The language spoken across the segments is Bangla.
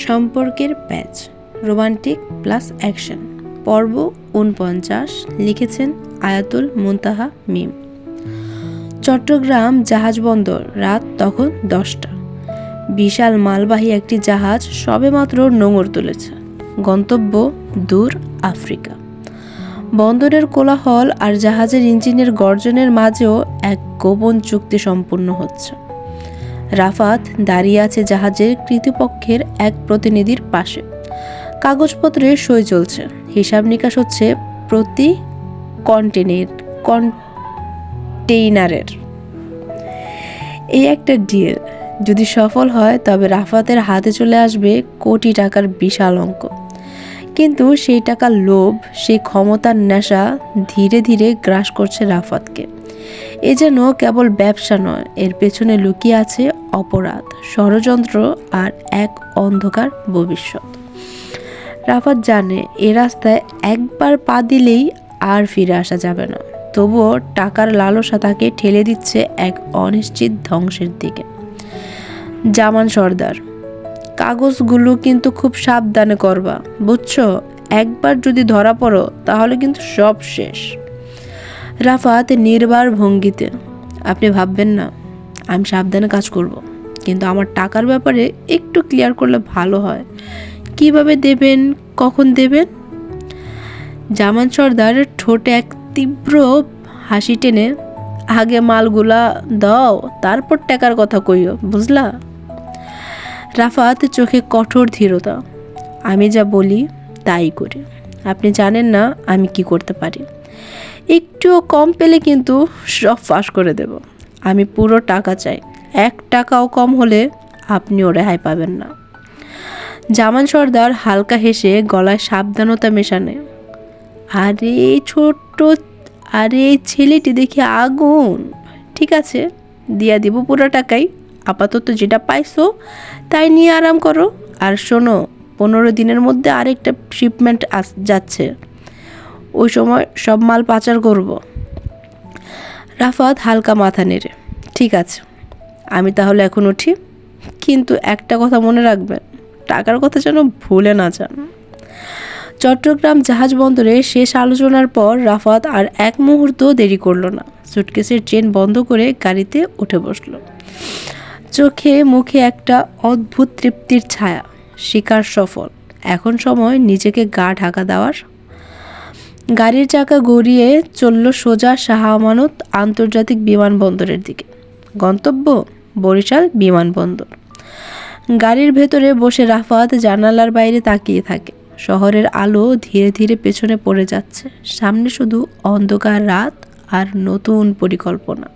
সম্পর্কের প্যাচ, রোমান্টিক প্লাস অ্যাকশন, পর্ব ৪৯। লিখেছেন আয়াতুল মুনতাহা মিম। চট্টগ্রাম জাহাজ বন্দর, রাত তখন ১০টা। বিশাল মালবাহী একটি জাহাজ সবেমাত্র নোঙর তুলেছে। গন্তব্য দূর আফ্রিকা। বন্দরের কোলাহল আর জাহাজের ইঞ্জিনের গর্জনের মাঝেও এক গোপন চুক্তি সম্পূর্ণ হচ্ছে। রাফাত দাঁড়িয়ে আছে জাহাজের কর্তৃপক্ষের এক প্রতিনিধির পাশে। কাগজপত্রে সই চলছে, হিসাব নিকাশ হচ্ছে প্রতি কন্টেইনারের। এই একটা ডিল যদি সফল হয় তবে রাফাতের হাতে চলে আসবে কোটি টাকার বিশাল অঙ্ক। কিন্তু সেই টাকার লোভ, সেই ক্ষমতার নেশা ধীরে ধীরে গ্রাস করছে রাফাতকে। এ যেন কেবল ব্যবসা নয়, এর পেছনে লুকিয়ে আছে অপরাধ, ষড়যন্ত্র আর এক অন্ধকার ভবিষ্যৎ। রাফাত জানে এ রাস্তায় একবার পা দিলেই আর ফিরে আসা যাবে না, তবুও টাকার লালসা তাকে ঠেলে দিচ্ছে এক অনিশ্চিত ধ্বংসের দিকে। জামান সর্দার, কাগজগুলো কিন্তু খুব সাবধানে করবা, বুঝছো? একবার যদি ধরা পড়ো তাহলে কিন্তু সব শেষ। রাফাত নির্বার ভঙ্গিতে, আপনি ভাববেন না, আমি সাবধানে কাজ করব, কিন্তু আমার টাকার ব্যাপারে একটু ক্লিয়ার করলে ভালো হয়। কিভাবে দেবেন, কখন দেবেন? জামান সর্দার ঠোঁটে এক তীব্র হাসি টেনে, আগে মালগুলা দাও, তারপর টাকার কথা কইও, বুঝলা? রাফাত চোখে কঠোর ধীরতা, আমি যা বলি তাই করি। আপনি জানেন না আমি কি করতে পারি। একটুও কম পেলে কিন্তু সব ফাঁস করে দেব। আমি পুরো টাকা চাই, ১ টাকাও কম হলে আপনিও রেহাই পাবেন না। জামান সর্দার হালকা হেসে গলায় সাবধানতা মেশানে, আরে ছেলেটি দেখি আগুন। ঠিক আছে, দিয়া দিব পুরো টাকাই। আপাতত যেটা পাইছো তাই নিয়ে আরাম করো। আর শোনো, ১৫ দিনের মধ্যে আরেকটা শিপমেন্ট যাচ্ছে, ওই সময় সব মাল পাচার করব। রাফাত হালকা মাথা নেড়ে, ঠিক আছে, আমি তাহলে এখন উঠি, কিন্তু একটা কথা মনে রাখবেন, টাকার কথা যেন ভুলে না যান। চট্টগ্রাম জাহাজ বন্দরে শেষ আলোচনার পর রাফাত আর এক মুহূর্ত দেরি করলো না। সুটকেসের চেন বন্ধ করে গাড়িতে উঠে বসলো। চোখে মুখে একটা অদ্ভুত তৃপ্তির ছায়া। শিকার সফল, এখন সময় নিজেকে গা ঢাকা দেওয়ার। গাড়ির চাকা গড়িয়ে চলল সোজা শাহ আমানত আন্তর্জাতিক বিমানবন্দরের দিকে। গন্তব্য বরিশাল বিমানবন্দর। গাড়ির ভেতরে বসে রাফাত জানালার বাইরে তাকিয়ে থাকে। শহরের আলো ধীরে ধীরে পেছনে পড়ে যাচ্ছে, সামনে শুধু অন্ধকার রাত আর নতুন পরিকল্পনা।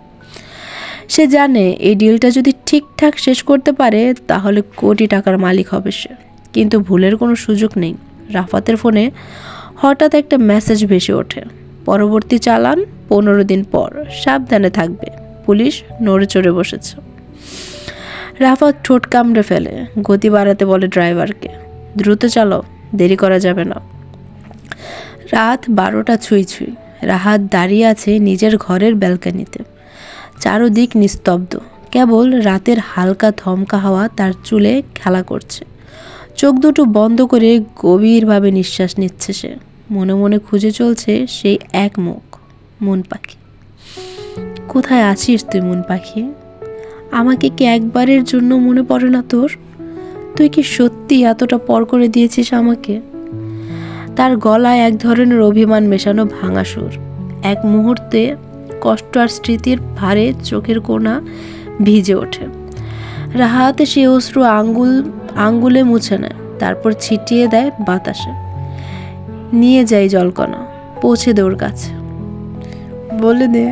সে জানে এই ডিলটা যদি ঠিকঠাক শেষ করতে পারে তাহলে কোটি টাকার মালিক হবে সে। কিন্তু ভুলের কোনো সুযোগ নেই। রাফাতের ফোনে হঠাৎ একটা মেসেজ ভেসে ওঠে, পরবর্তী চালান ১৫ দিন পর, সাবধানে থাকবে, পুলিশ নড়ে চড়ে বসেছে। রাফাত ঠোঁট কামড়ে ফেলে, গতি বাড়াতে বলে ড্রাইভারকে, দ্রুত চালাও, দেরি করা যাবে না। রাত ১২টা ছুঁই ছুঁই। রাহাত দাঁড়িয়ে আছে নিজের ঘরের ব্যালকনিতে। চারদিক নিস্তব্ধ, কেবল রাতের হালকা ধমকা হাওয়া তার চুলে খেলা করছে। চোখ দুটো বন্ধ করে গভীরভাবে নিঃশ্বাস নিচ্ছে সে। মনে মনে খুঁজে চলছে সেই এক মুখ, মন পাখি। কোথায় আছিস তুই মন পাখি? আমাকে কি একবারের জন্য মনে পড়ে না তোর? তুই কি সত্যি এতটা পর করে দিয়েছিস আমাকে? তার গলায় এক ধরনের অভিমান মেশানো ভাঙা সুর। এক মুহূর্তে কষ্ট আর স্মৃতির ভারে চোখের কোণা ভিজে ওঠে। রাহাতে সে অশ্রু আঙ্গুলে মুছে নেয়, তারপর ছিটিয়ে দেয় বাতাসে। নিয়ে যাই জলকণা, পৌঁছে দে ওর কাছে, বলে দে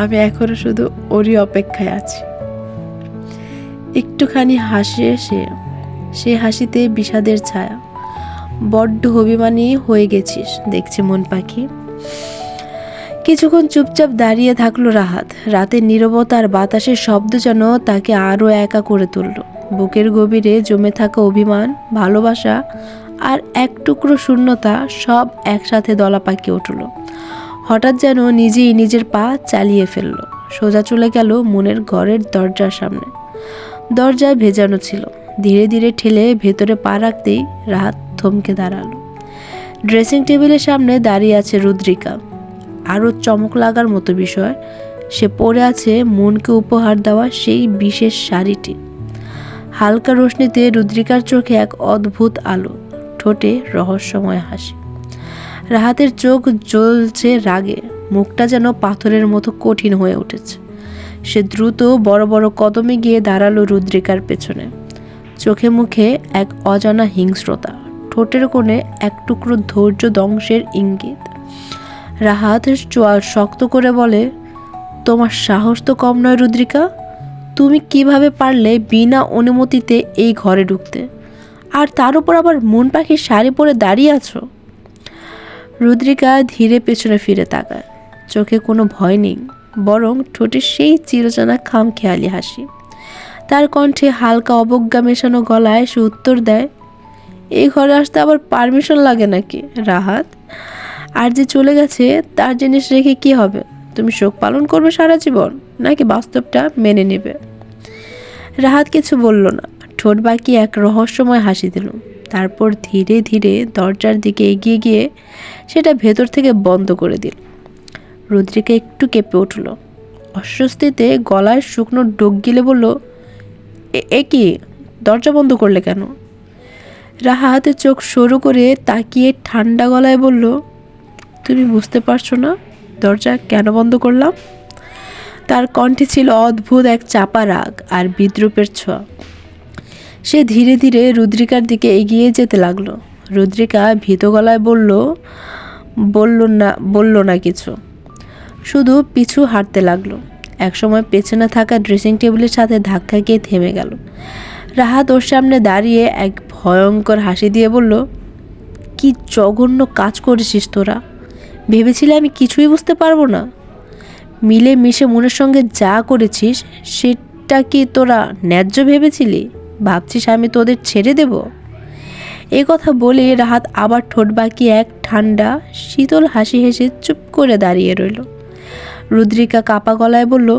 আমি এখনো শুধু ওরই অপেক্ষায় আছি। একটুখানি হাসে সে হাসিতে বিষাদের ছায়া। বড্ড অভিমানী হয়ে গেছিস দেখছি মন পাখি। কিছুক্ষণ চুপচাপ দাঁড়িয়ে থাকলো রাহাত। রাতের নীরবতা আর বাতাসের শব্দ যেন তাকে আরও একা করে তুলল। বুকের গভীরে জমে থাকা অভিমান, ভালোবাসা আর এক টুকরো শূন্যতা সব একসাথে দলা পাকিয়ে উঠল। হঠাৎ যেন নিজেই নিজের পা চালিয়ে ফেলল। সোজা চলে গেল মনের ঘরের দরজার সামনে। দরজায় ভেজানো ছিল, ধীরে ধীরে ঠেলে ভেতরে পা রাখতেই রাহাত থমকে দাঁড়ালো। ড্রেসিং টেবিলের সামনে দাঁড়িয়ে আছে রুদ্রিকা। আরও চমক লাগার মতো বিষয়, সে পরে আছে মনকে উপহার দেওয়া সেই বিশেষ শাড়িটি। হালকা রোশনিতে রুদ্রিকার চোখে এক অদ্ভুত আলো, ঠোঁটে রহস্যময় হাসি। রাহাতের চোখ জ্বলছে রাগে, মুখটা যেন পাথরের মতো কঠিন হয়ে উঠেছে। সে দ্রুত বড় বড় কদমে গিয়ে দাঁড়ালো রুদ্রিকার পেছনে। চোখে মুখে এক অজানা হিংস্রতা, ঠোঁটের কোণে এক টুকরো ধৈর্য ধ্বংসের ইঙ্গিত। রাহাত চোয়াল শক্ত করে বলে, তোমার সাহস তো কম নয় রুদ্রিকা। তুমি কিভাবে পারলে বিনা অনুমতিতে এই ঘরে ঢুকতে, আর তার উপর আবার মন পাখির শাড়ি পরে দাঁড়িয়ে আছো? রুদ্রিকা ধীরে পেছনে ফিরে তাকায়। চোখে কোনো ভয় নেই, বরং ঠোঁটে সেই চিরচেনা খামখেয়ালি হাসি। তার কণ্ঠে হালকা অবজ্ঞা মেশানো গলায় সে উত্তর দেয়, এই ঘরে আসতে আবার পারমিশন লাগে নাকি রাহাত? আর যে চলে গেছে তার জিনিস রেখে কি হবে? তুমি শোক পালন করবে সারা জীবন, নাকি বাস্তবটা মেনে নেবে? রাহাত কিছু বলল না, ঠোঁট বাকি এক রহস্যময় হাসি দিল। তারপর ধীরে ধীরে দরজার দিকে এগিয়ে গিয়ে সেটা ভেতর থেকে বন্ধ করে দিল। রুদ্রিকা একটু কেঁপে উঠল, অস্বস্তিতে গলায় শুকনো ডোক গিলে বলল, এ কি, দরজা বন্ধ করলে কেন? রাহাত চোখ সরু করে তাকিয়ে ঠান্ডা গলায় বলল, তুমি বুঝতে পারছো না দরজা কেন বন্ধ করলাম? তার কণ্ঠে ছিল অদ্ভুত এক চাপা রাগ আর বিদ্রূপের ছোঁয়া। সে ধীরে ধীরে রুদ্রিকার দিকে এগিয়ে যেতে লাগলো। রুদ্রিকা ভীত গলায় বলল না কিছু, শুধু পিছু হাঁটতে লাগলো। একসময় পেছনে থাকা ড্রেসিং টেবিলের সাথে ধাক্কা গিয়ে থেমে গেল। রাহাত ওর সামনে দাঁড়িয়ে এক ভয়ঙ্কর হাসি দিয়ে বলল, কি জঘন্য কাজ করেছিস তোরা! ভেবেছিলে আমি কিছুই বুঝতে পারবো না? মিলে মিশে মনের সঙ্গে যা করেছিস সেটা কি তোরা ন্যায্য ভেবেছিলি? ভাবছিস আমি তোদের ছেড়ে দেব? এই কথা বলে রাহাত আবার ঠোঁট বাঁকিয়ে এক ঠান্ডা শীতল হাসি হেসে চুপ করে দাঁড়িয়ে রইল। রুদ্রিকা কাপা গলায় বলল,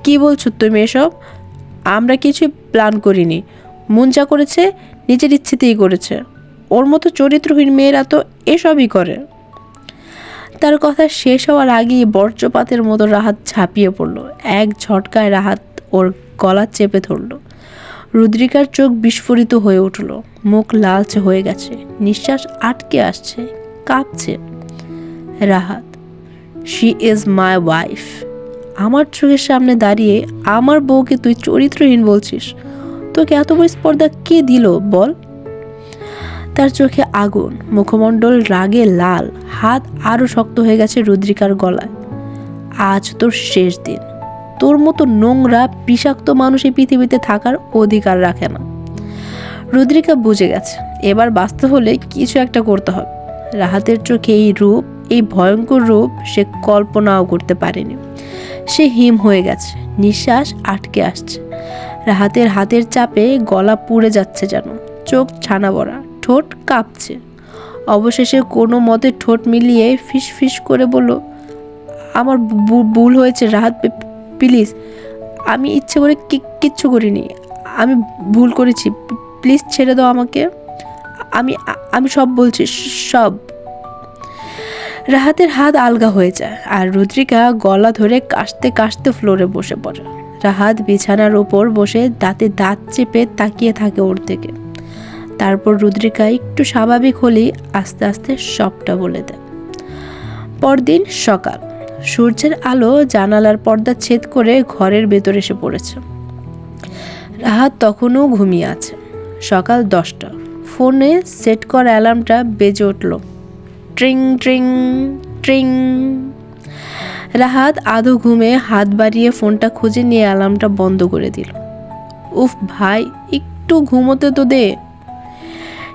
কি বলছো তুমি এসব? আমরা কিছুই প্ল্যান করিনি। মন যা করেছে নিজের ইচ্ছেতেই করেছে। ওর মতো চরিত্রহীন মেয়েরা তো এসবই করে। তার কথা শেষ হওয়ার আগেই বজ্রপাতের মতো রাহাত ঝাঁপিয়ে পড়ল। এক ঝটকায় রাহাত ওর গলা চেপে ধরল। রুদ্রিকার চোখ বিস্ফোরিত হয়ে উঠল, মুখ লালচে হয়ে গেছে, নিঃশ্বাস আটকে আসছে, কাঁপছে। Rahat, she is my wife. আমার চোখের সামনে দাঁড়িয়ে আমার বউকে তুই চরিত্রহীন বলছিস? তোকে এত বড় স্পর্ধা কে দিল বল? তার চোখে আগুন, মুখমণ্ডল রাগে লাল, হাত আরো শক্ত হয়ে গেছে রুদ্রিকার গলায়। আজ তোর শেষ দিন। তোর মতো নোংরা বিষাক্ত মানুষ এই পৃথিবীতে থাকার অধিকার রাখে না। রুদ্রিকা বুঝে গেছে এবার বাঁচতে হলে কিছু একটা করতে হবে। রাহাতের চোখে এই রূপ, এই ভয়ঙ্কর রূপ সে কল্পনাও করতে পারেনি। সে হিম হয়ে গেছে, নিঃশ্বাস আটকে আসছে। রাহাতের হাতের চাপে গলা পুড়ে যাচ্ছে যেন, চোখ ছানা ভরা, ঠোঁট কাঁপছে। অবশেষে কোনো মতে ঠোঁট মিলিয়ে ফিস ফিস করে বলল, আমার ভুল হয়েছে রাহাত, প্লিজ। আমি ইচ্ছে করে কিচ্ছু করিনি। আমি ভুল করেছি, প্লিজ ছেড়ে দাও আমাকে। আমি সব বলছি, সব। রাহাতের হাত আলগা হয়ে যায় আর রুদ্রিকা গলা ধরে কাশতে কাশতে ফ্লোরে বসে পড়ে। রাহাত বিছানার ওপর বসে দাঁতে দাঁত চেপে তাকিয়ে থাকে ওর দিকে। তারপর রুদ্রিকা একটু স্বাভাবিক হলেই আস্তে আস্তে সবটা বলে দেয়। পরদিন সকাল, সূর্যের আলো জানালার পর্দা ছেদ করে ঘরের ভেতর এসে পড়েছে। রাহাত তখনও ঘুমিয়ে আছে। সকাল 10টা। ফোনে সেট করা অ্যালার্মটা বেজে উঠল, ট্রিং ট্রিং ট্রিং। রাহাত আধো ঘুমে হাত বাড়িয়ে ফোনটা খুঁজে নিয়ে অ্যালার্মটা বন্ধ করে দিল। উফ ভাই, একটু ঘুমোতে তো দে।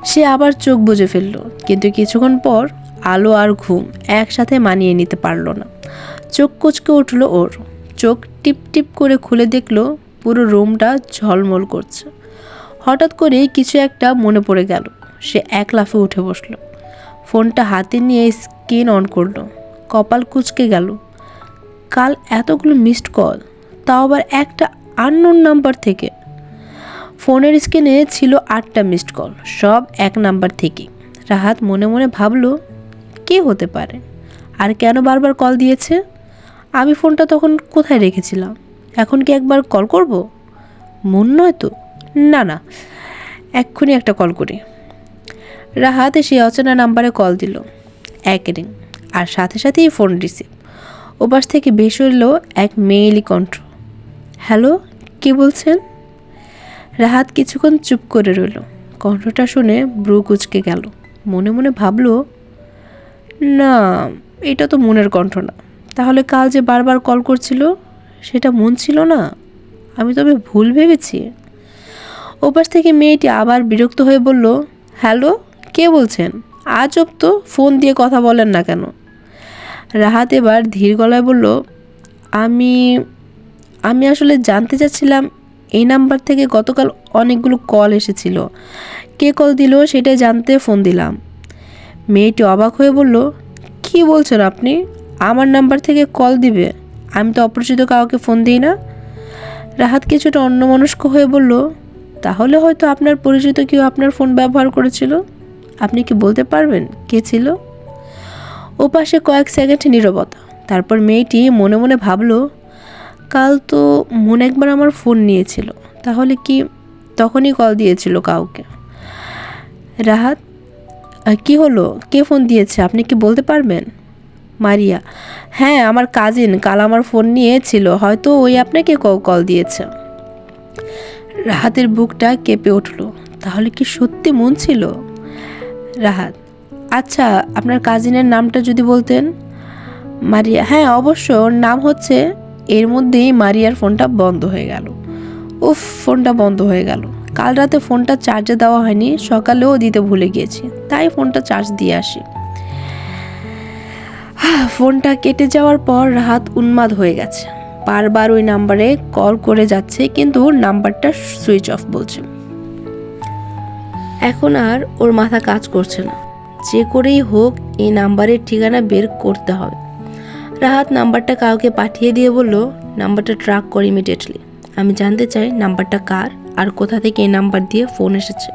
সে আবার চোখ বুজে ফেলল, কিন্তু কিছুক্ষণ পর আলো আর ঘুম একসাথে মানিয়ে নিতে পারল না। চোখ কুঁচকে উঠল ওর। চোখ টিপ টিপ করে খুলে দেখল পুরো রুমটা ঝলমল করছে। হঠাৎ করে কিছু একটা মনে পড়ে গেল। সে এক লাফে উঠে বসলো, ফোনটা হাতে নিয়ে স্ক্রিন অন করলো। কপাল কুঁচকে গেল। কাল এতগুলো মিসড কল, তাও আবার একটা আননোন নাম্বার থেকে। ফোনের স্ক্রিনে ছিল 8টা মিসড কল, সব এক নাম্বার থেকে। রাহাত মনে মনে ভাবল, কে হতে পারে আর কেন বারবার কল দিয়েছে? আমি ফোনটা তখন কোথায় রেখেছিলাম? এখন কি একবার কল করব? মন নয় তো? না না, এক্ষুনি একটা কল করি। রাহাত সেই অচেনা নাম্বারে কল দিল। এক রিং, আর সাথে সাথেই ফোন রিসিভ। ওপাশ থেকে বেশ হইল এক মেয়েলি কণ্ঠ। হ্যালো, কে বলছেন? রাহাত কিছুক্ষণ চুপ করে রইল। কণ্ঠটা শুনে ব্রু কুঁচকে গেল। মনে মনে ভাবল, না, এটা তো মনের কণ্ঠ না। তাহলে কাল যে বারবার কল করছিল সেটা মন ছিল না? আমি তবে ভুল ভেবেছি। ওপাশ থেকে মেয়েটি আবার বিরক্ত হয়ে বলল, হ্যালো, কে বলছেন? আজব তো, ফোন দিয়ে কথা বলেন না কেন? রাহাত এবার ধীর গলায় বলল, আমি আমি আসলে জানতে চাচ্ছিলাম, এই নাম্বার থেকে গতকাল অনেকগুলো কল এসেছিল, কে কল দিল সেটাই জানতে ফোন দিলাম। মেয়েটি অবাক হয়ে বলল, কি বলছেন আপনি? আমার নাম্বার থেকে কল দিবে? আমি তো অপরিচিত কাউকে ফোন দিই না। রাহাত কিছুটা অন্যমনস্ক হয়ে বলল, তাহলে হয়তো আপনার পরিচিত কেউ আপনার ফোন ব্যবহার করেছিল। আপনি কি বলতে পারবেন কে ছিল? ওপাশে কয়েক সেকেন্ড নীরবতা। তারপর মেয়েটি মনে মনে ভাবল, কাল তো মন একবার আমার ফোন নিয়েছিল, তাহলে কি তখনই কল দিয়েছিল কাউকে? রাহাত, কি হলো, কে ফোন দিয়েছে আপনি কি বলতে পারবেন? মারিয়া, হ্যাঁ, আমার কাজিন কাল আমার ফোন নিয়েছিল, হয়তো ওই আপনাকে কল দিয়েছে। রাহাতের বুকটা কেঁপে উঠল। তাহলে কি সত্যি মন ছিল? রাহাত, আচ্ছা, আপনার কাজিনের নামটা যদি বলতেন। মারিয়া, হ্যাঁ অবশ্য, ওর নাম হচ্ছে। এর মধ্যেই মারিয়ার ফোনটা বন্ধ হয়ে গেল। উফ, ফোনটা বন্ধ হয়ে গেল। কাল রাতে ফোনটা চার্জে দেওয়া হয়নি, সকালেও দিতে ভুলে গিয়েছি, তাই ফোনটা চার্জ দিয়ে আসি। ফোনটা কেটে যাওয়ার পর রাহাত উন্মাদ হয়ে গেছে। বারবার ওই নাম্বারে কল করে যাচ্ছে, কিন্তু নাম্বারটা সুইচ অফ বলছে। এখন আর ওর মাথা কাজ করছে না। যে করেই হোক এই নাম্বারের ঠিকানা বের করতে হবে। রাহাত নাম্বারটা কাউকে পাঠিয়ে দিয়ে বলল, নাম্বারটা ট্র্যাক কর ইমিডিয়েটলি। আমি জানতে চাই নাম্বারটা কার আর কোথা থেকে এই নাম্বার দিয়ে ফোন এসেছে।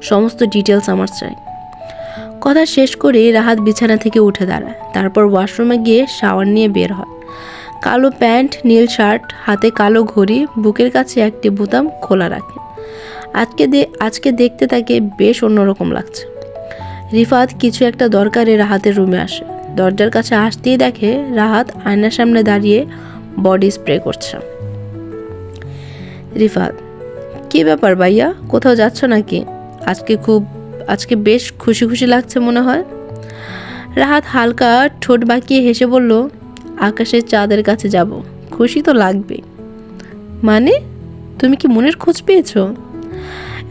সমস্ত ডিটেলস আমার চাই। কথা শেষ করে রাহাত বিছানা থেকে উঠে দাঁড়ায়। তারপর ওয়াশরুমে গিয়ে শাওয়ার নিয়ে বের হয়। কালো প্যান্ট, নীল শার্ট, হাতে কালো ঘড়ি, বুকের কাছে একটি বোতাম খোলা রাখে। আজকে দেখতে তাকে বেশ অন্যরকম লাগছে। রিফাত কিছু একটা দরকারে রাহাতের রুমে আসে। দরজার কাছে আসতেই দেখে রাহাত আয়নার সামনে দাঁড়িয়ে বডি স্প্রে করছে। রিফাত, কি ব্যাপার ভাইয়া, কোথাও যাচ্ছ নাকি? আজকে বেশ খুশি খুশি লাগছে মনে হয়। রাহাত হালকা ঠোঁট বাঁকিয়ে হেসে বলল, আকাশের চাঁদের কাছে যাব, খুশি তো লাগবে। মানে, তুমি কি মনের খোঁজ পেয়েছো?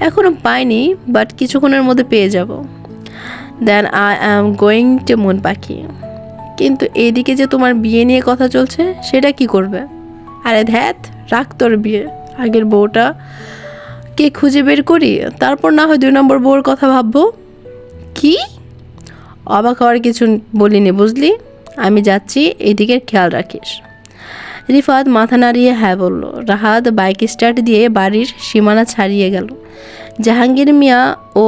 এখনো পাইনি, বাট কিছুক্ষণের মধ্যে পেয়ে যাব। Then I am going to মন পাখি। কিন্তু এইদিকে যে তোমার বিয়ে নিয়ে কথা চলছে, সেটা কি করবে? আরে ধ্যাত, রাখ তোর বিয়ে। আগের বউটা কে খুঁজে বের করি, তারপর না হয় 2 নম্বর বউর কথা ভাববো। কি? অবাক হওয়ার কিছু বলিনি, বুঝলি? আমি যাচ্ছি, এইদিকে খেয়াল রাখিস। রিফাত মাথা নাড়িয়ে হ্যাঁ বলল। রাহাত বাইক স্টার্ট দিয়ে বাড়ির সীমানা ছাড়িয়ে গেল। জাহাঙ্গীর মিয়া ও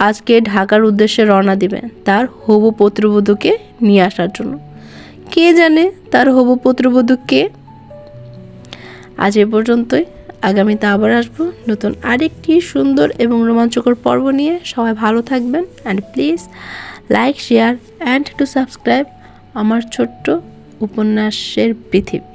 আজকে ঢাকার উদ্দেশ্যে রওনা দিবে তার হবু পুত্রবধূকে নিয়ে আসার জন্য। কে জানে তার হবু পুত্রবধূ কে? আজ এ পর্যন্তই। আগামীতে আবার আসবো নতুন আরেকটি সুন্দর এবং রোমাঞ্চকর পর্ব নিয়ে। সবাই ভালো থাকবেন, and please like, share and to subscribe আমার ছোট্ট উপন্যাসের পৃথিবী।